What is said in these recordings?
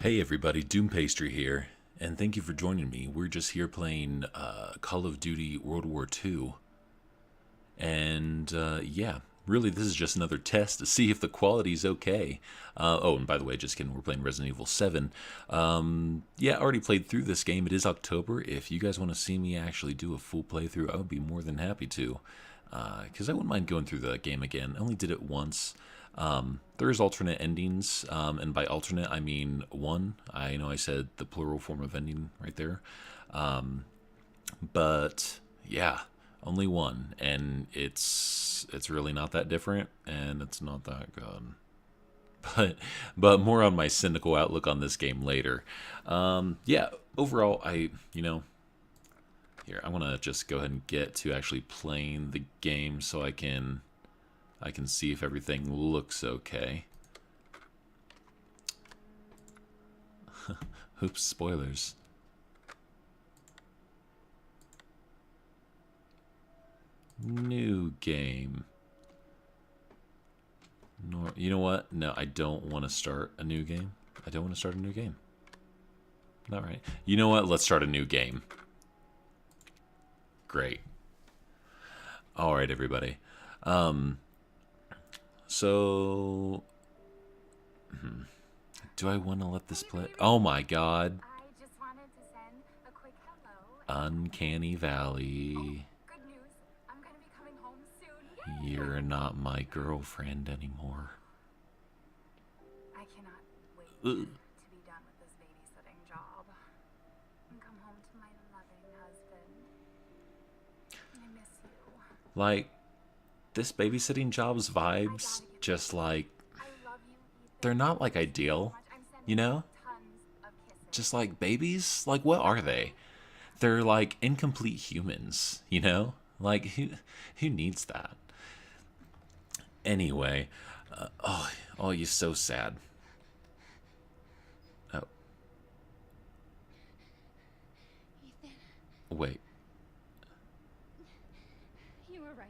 Hey everybody, Doompastry here, and thank you for joining me. We're just here playing Call of Duty World War II, and yeah, really this is just another test to see if the quality's okay. Oh, and by the way, just kidding, we're playing Resident Evil 7. Yeah, I already played through this game. It is October. If you guys want to see me actually do a full playthrough, I would be more than happy to, because I wouldn't mind going through the game again. I only did it once. There is alternate endings, and by alternate I mean one. I know I said the plural form of ending right there, but yeah, only one, and it's really not that different, and it's not that good. But more on my cynical outlook on this game later. Yeah, overall, here I want to just go ahead and get to actually playing the game so I can see if everything looks okay. Oops, spoilers. New game. You know what? No, I don't want to start a new game. I don't want to start a new game. Not right. You know what? Let's start a new game. Great. All right, everybody. So, do I want to let this play? Oh my god. I just wanted to send a quick hello. Uncanny Valley. Good news. I'm going to be coming home soon. Yay! You're not my girlfriend anymore. I cannot wait to be done with this babysitting job and come home to my loving husband. I miss you. Like, this babysitting job's vibes, just like, I love you, Ethan. they're not like ideal, I'm sending you know? tons of kisses. Just like babies? Like, what are they? They're like incomplete humans, you know? Like, who needs that? Anyway, oh, you're so sad. Oh, Ethan, wait. you were right.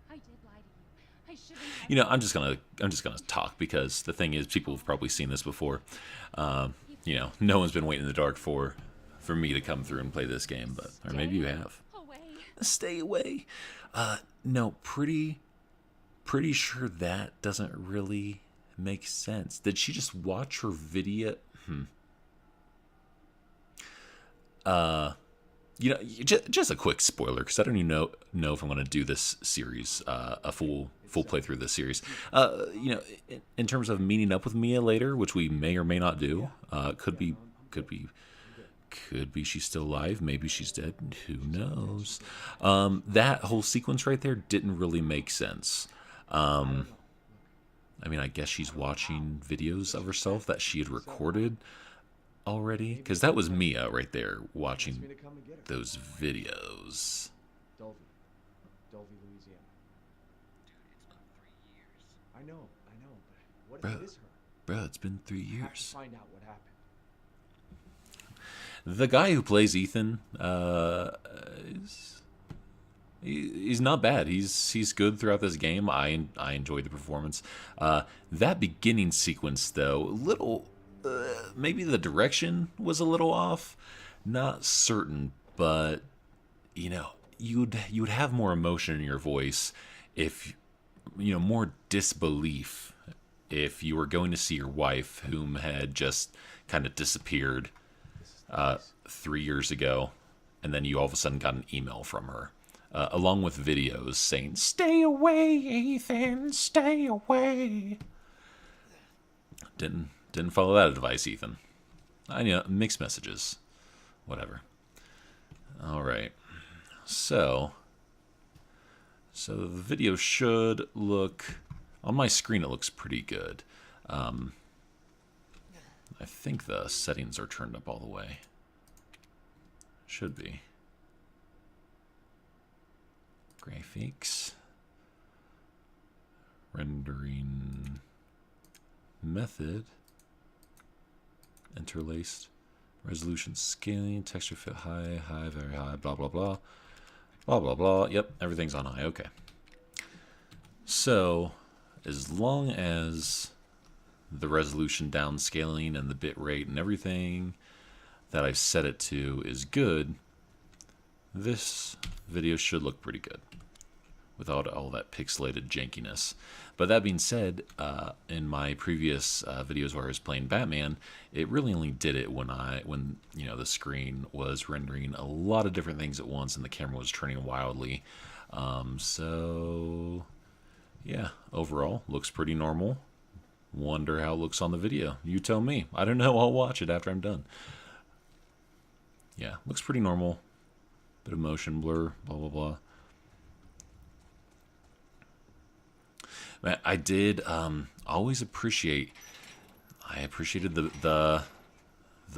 I did lie to you. I shouldn't have. You know, I'm just gonna talk because the thing is, people have probably seen this before. You know, no one's been waiting in the dark for me to come through and play this game, but or maybe you have. Away. Stay away. No, pretty sure that doesn't really make sense. Did she just watch her video? You know, just a quick spoiler because I don't even know if I'm going to do this series, a full playthrough of this series. You know, in terms of meeting up with Mia later, which we may or may not do, could be she's still alive. Maybe she's dead. Who knows? That whole sequence right there didn't really make sense. I mean, I guess she's watching videos of herself that she had recorded already, because that was Mia right there watching those videos. Dulvey, Louisiana. I know, but what if it is her? Bro, it's been 3 I have to years. find out what happened. The guy who plays Ethan, he's not bad. He's good throughout this game. I enjoyed the performance. That beginning sequence, though, little maybe the direction was a little off. Not certain, but you know, you'd have more emotion in your voice if more disbelief if you were going to see your wife, whom had just kind of disappeared 3 years ago, and then you all of a sudden got an email from her, along with videos saying, "Stay away, Ethan, stay away." Didn't follow that advice, Ethan. I know, mixed messages. Whatever. All right. So the video should look, on my screen it looks pretty good. I think the settings are turned up all the way. Should be. Graphics. Rendering method. Interlaced. Resolution scaling. Texture fit high, very high, blah, blah, blah. Blah, blah, blah. Yep, everything's on high. Okay. So, as long as the resolution downscaling and the bit rate and everything that I've set it to is good, this video should look pretty good without all that pixelated jankiness. But that being said, in my previous videos where I was playing Batman, it really only did it when you know, the screen was rendering a lot of different things at once and the camera was turning wildly. So yeah, overall looks pretty normal. Wonder how it looks on the video. You tell me. I don't know. I'll watch it after I'm done. Yeah, looks pretty normal. Bit of motion blur, blah blah blah. Man, I did always appreciate. I appreciated the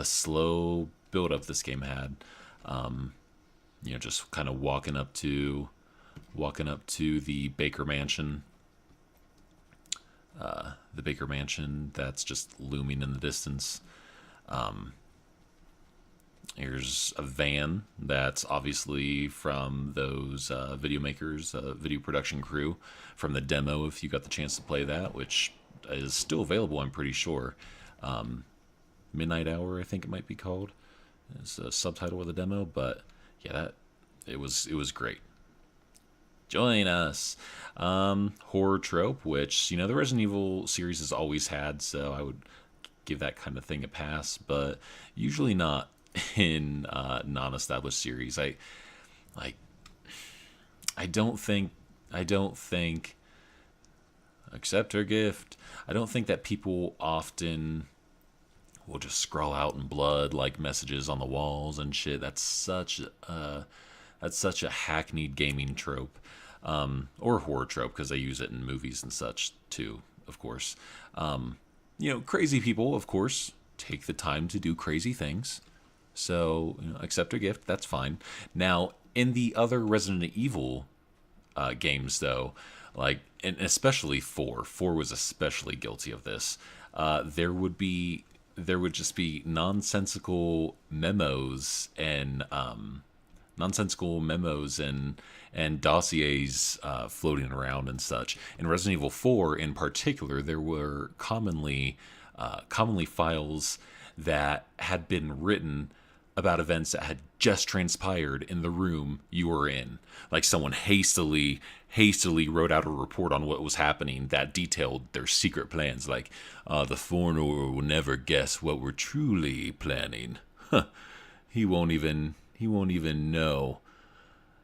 slow build up this game had. You know, just kind of walking up to the Baker Mansion. The Baker Mansion that's just looming in the distance. Here's a van that's obviously from those video makers, video production crew from the demo, if you got the chance to play that, which is still available, I'm pretty sure. Midnight Hour, I think it might be called. It's a subtitle of the demo, but yeah, it was great. Join us. Horror trope, which, you know, the Resident Evil series has always had, so I would give that kind of thing a pass, but usually not in non-established series. I don't think accept her gift. I don't think that people often will just scrawl out in blood like messages on the walls and shit. That's such a hackneyed gaming trope, or horror trope, because they use it in movies and such too, of course. You know, crazy people, of course, take the time to do crazy things. So, you know, accept a gift, that's fine. Now, in the other Resident Evil games, though, like, and especially 4 was especially guilty of this. There would just be nonsensical memos and dossiers floating around and such. In Resident Evil 4, in particular, there were commonly files that had been written about events that had just transpired in the room you were in. Like someone hastily wrote out a report on what was happening that detailed their secret plans. Like, the foreigner will never guess what we're truly planning. He won't even know.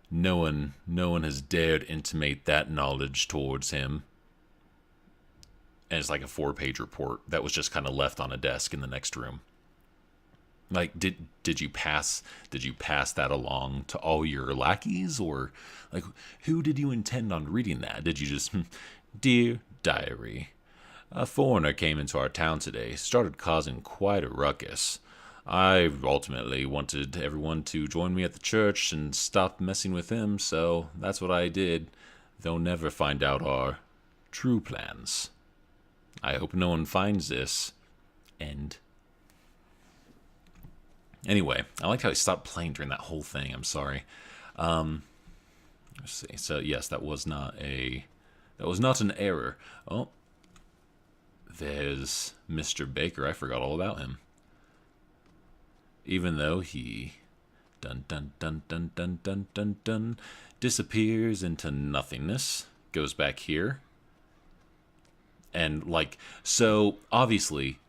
No one has dared intimate that knowledge towards him. And it's like a 4-page report that was just kind of left on a desk in the next room. Like, did you pass that along to all your lackeys, or like, who did you intend on reading that? Did you just, dear diary, a foreigner came into our town today, started causing quite a ruckus. I ultimately wanted everyone to join me at the church and stop messing with him, so that's what I did. They'll never find out our true plans. I hope no one finds this. End. Anyway, I liked how he stopped playing during that whole thing. I'm sorry. Let's see. So yes, that was not an error. Oh, there's Mr. Baker. I forgot all about him. Even though he disappears into nothingness, goes back here. And like, so obviously,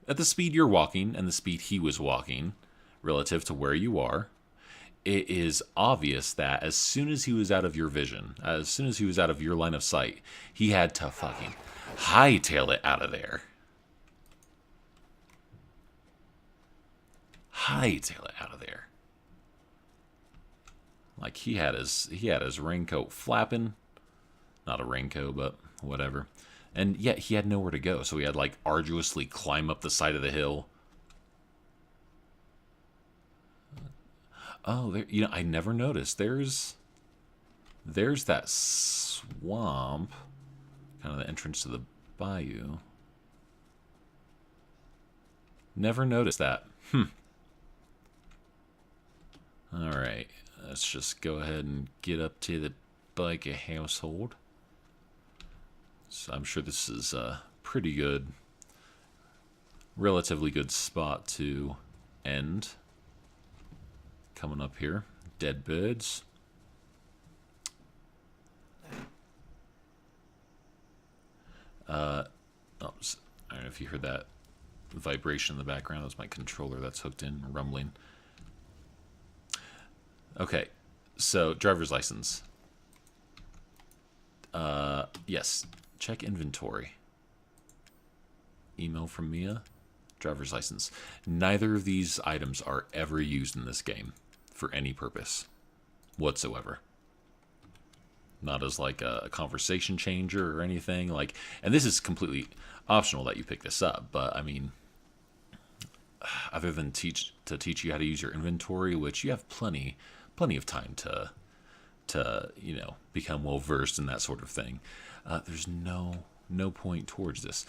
at the speed you're walking and the speed he was walking, relative to where you are, it is obvious that as soon as he was out of your vision, as soon as he was out of your line of sight, he had to fucking hightail it out of there. Hightail it out of there. Like, he had his raincoat flapping. Not a raincoat, but whatever. And yet he had nowhere to go, so he had like arduously climb up the side of the hill. Oh, there, you know, I never noticed. There's that swamp, kind of the entrance to the bayou. Never noticed that. All right, let's just go ahead and get up to the Biker household. So I'm sure this is pretty good relatively good spot to end. Coming up here, dead birds. Oops. I don't know if you heard that vibration in the background. That's my controller that's hooked in, rumbling. Okay, so driver's license. Yes, check inventory. Email from Mia, driver's license. Neither of these items are ever used in this game for any purpose whatsoever. Not as like a conversation changer or anything. Like, and this is completely optional that you pick this up, but I mean, other than teach you how to use your inventory, which you have plenty of time to become well versed in that sort of thing. There's no point towards this.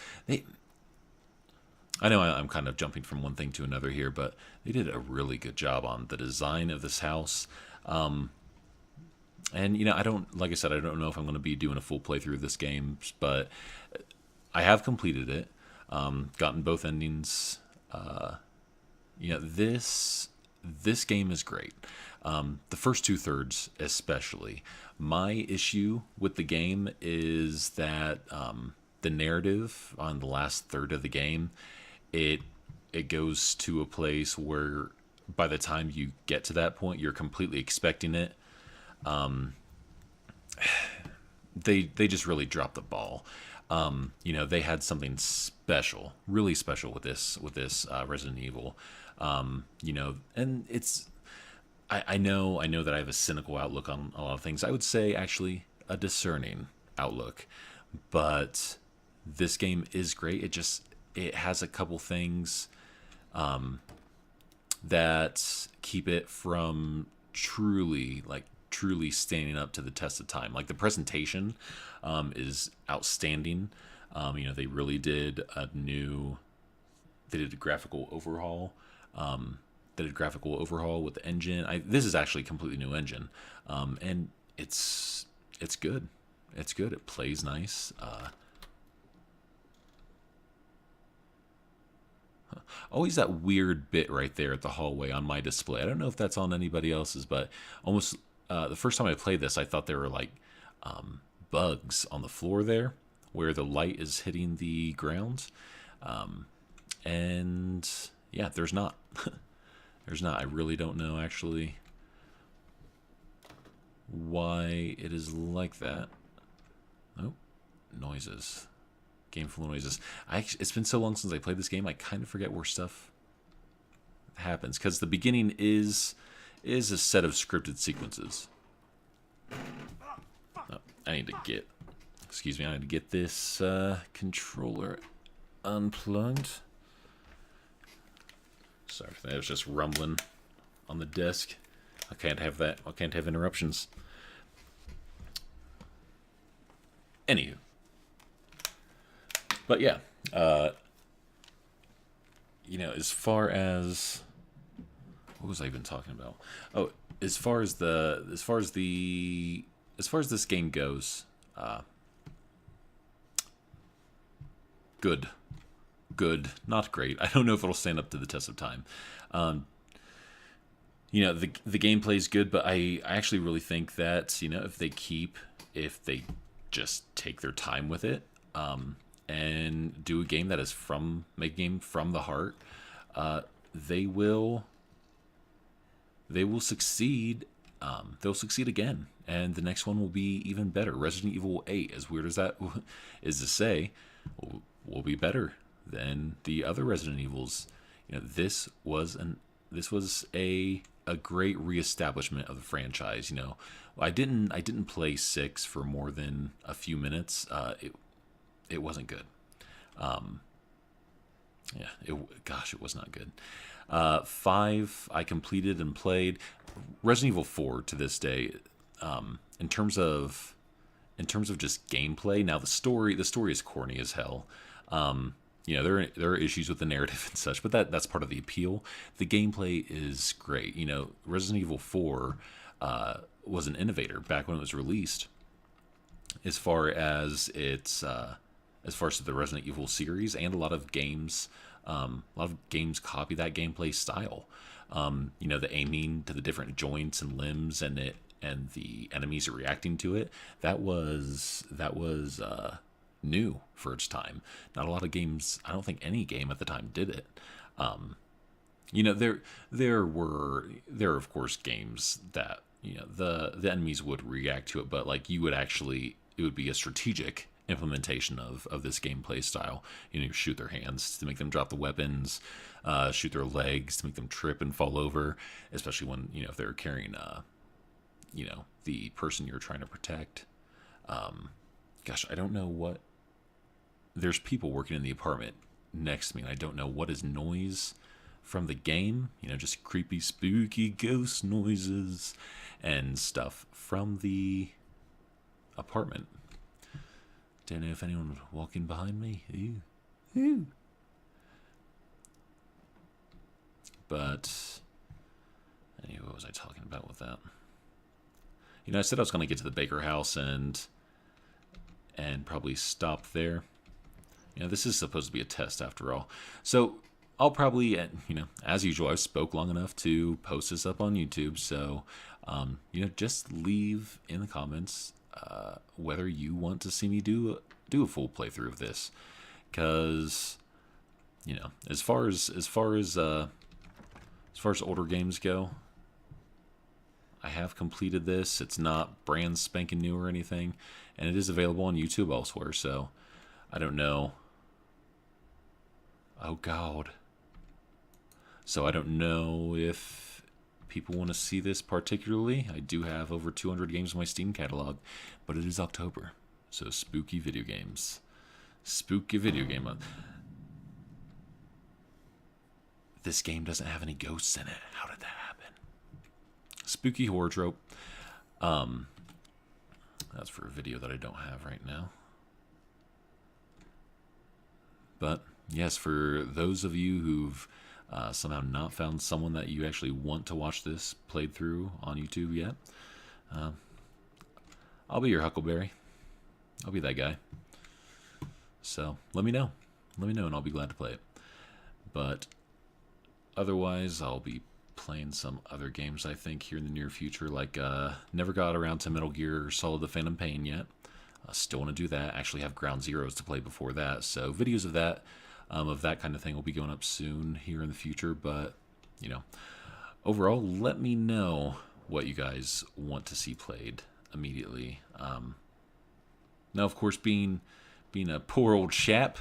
I know I'm kind of jumping from one thing to another here, but they did a really good job on the design of this house. And like I said, I don't know if I'm going to be doing a full playthrough of this game, but I have completed it, gotten both endings. This game is great. The first 2/3 especially. My issue with the game is that the narrative on the last third of the game, it goes to a place where by the time you get to that point, you're completely expecting it. They just really dropped the ball. They had something special, really special with this Resident Evil. And it's I know that I have a cynical outlook on a lot of things. I would say actually a discerning outlook, but this game is great. It has a couple things that keep it from truly standing up to the test of time. Like the presentation is outstanding. They really did they did a graphical overhaul. They did a graphical overhaul with the engine. This is actually a completely new engine, and it's good. It's good. It plays nice. Always that weird bit right there at the hallway on my display. I don't know if that's on anybody else's, but almost the first time I played this, I thought there were like bugs on the floor there where the light is hitting the ground. And yeah, there's not. There's not. I really don't know actually why it is like that. Oh, noises. Game full of noises. It's been so long since I played this game, I kind of forget where stuff happens. Because the beginning is a set of scripted sequences. Oh, I need to get this controller unplugged. Sorry for that. It was just rumbling on the desk. I can't have that. I can't have interruptions. Anywho. But yeah, as far as what was I even talking about? Oh, as far as this game goes, good, not great. I don't know if it'll stand up to the test of time. The gameplay is good, but I actually really think that if they just take their time with it, and do a game that is make a game from the heart, they will succeed. They'll succeed again, and the next one will be even better. Resident Evil 8, as weird as that is to say, will be better than the other Resident Evils. This was a great reestablishment of the franchise. I didn't play 6 for more than a few minutes. It wasn't good. It was not good. 5 I completed and played. Resident Evil 4 to this day, in terms of just gameplay. Now the story is corny as hell. There are issues with the narrative and such, but that's part of the appeal. The gameplay is great. Resident Evil 4 was an innovator back when it was released, as far as its as far as the Resident Evil series, and a lot of games copy that gameplay style. You know, the aiming to the different joints and limbs, and the enemies reacting to it. That was new for its time. Not a lot of games. I don't think any game at the time did it. You know, there are of course games that, you know, the enemies would react to it, but like you would actually, it would be a strategic implementation of this gameplay style. You know, you shoot their hands to make them drop the weapons, shoot their legs to make them trip and fall over, especially when, you know, if they're carrying you know, the person you're trying to protect. Gosh, I don't know what. There's people working in the apartment next to me, and I don't know what is noise from the game. You know, just creepy, spooky ghost noises and stuff from the apartment. Don't know if anyone was walking behind me. Ew. Ew. But anyway, what was I talking about with that? You know, I said I was going to get to the Baker house and probably stop there. You know, this is supposed to be a test after all. So I'll probably, you know, as usual, I spoke long enough to post this up on YouTube. So, you know, just leave in the comments whether you want to see me do a full playthrough of this, because, you know, as far as older games go, I have completed this. It's not brand spanking new or anything, and it is available on YouTube elsewhere. So I don't know. Oh God. So I don't know if people want to see this particularly. I do have over 200 games in my Steam catalog, but it is October, so spooky video games. Spooky video game month. This game doesn't have any ghosts in it. How did that happen? Spooky horror trope. That's for a video that I don't have right now. But yes, for those of you who've somehow not found someone that you actually want to watch this played through on YouTube yet, I'll be your Huckleberry. I'll be that guy. So let me know. Let me know, and I'll be glad to play it. But otherwise, I'll be playing some other games, I think, here in the near future. Like, never got around to Metal Gear Solid The Phantom Pain yet. Still want to do that. Actually have Ground Zeroes to play before that. So videos of that kind of thing will be going up soon here in the future. But, you know, overall, let me know what you guys want to see played immediately. Now, of course, being a poor old chap,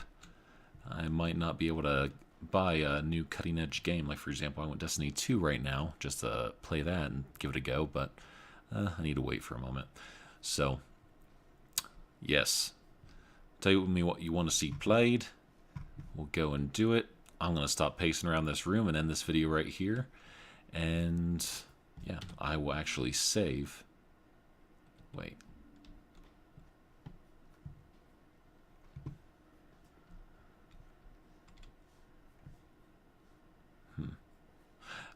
I might not be able to buy a new cutting-edge game. Like, for example, I want Destiny 2 right now just to play that and give it a go. But I need to wait for a moment. So, yes. Tell me what you want to see played. We'll go and do it. I'm going to stop pacing around this room and end this video right here. And, yeah, I will actually save. Wait.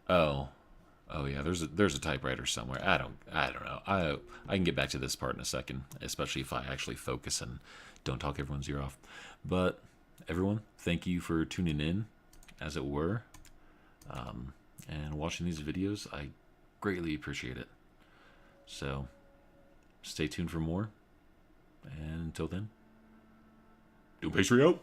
Oh yeah. There's a typewriter somewhere. I don't know. I can get back to this part in a second, especially if I actually focus and don't talk everyone's ear off. But everyone, thank you for tuning in, as it were, and watching these videos. I greatly appreciate it. So stay tuned for more. And until then, Doompastry out.